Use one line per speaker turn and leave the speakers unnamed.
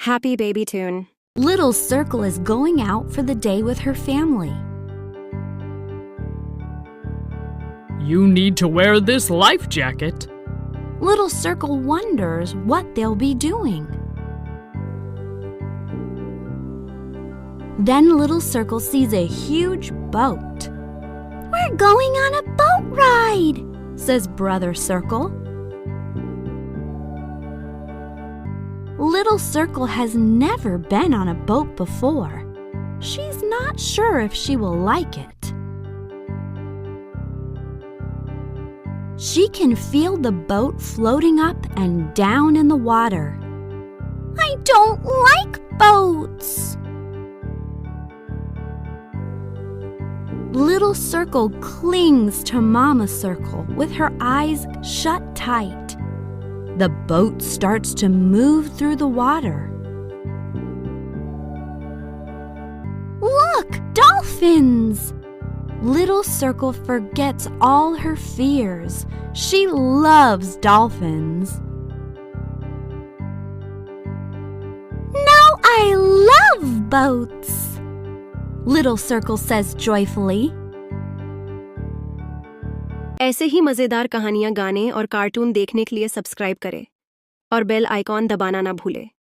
Happy baby tune.
Little Circle is going out for the day with her family.
You need to wear this life jacket.
Little Circle wonders what they'll be doing. Then Little Circle sees a huge boat. "We're going on a boat ride," says Brother Circle. Little Circle has never been on a boat before. She's not sure if she will like it. She can feel the boat floating up and down in the water. "I don't like boats." Little Circle clings to Mama Circle with her eyes shut tight. The boat starts to move through the water. "Look, dolphins!" Little Circle forgets all her fears. She loves dolphins. "Now I love boats," Little Circle says joyfully.
ऐसे ही मज़ेदार कहानियाँ गाने और cartoon देखने के लिए subscribe करें और बेल आइकॉन दबाना ना भूलें।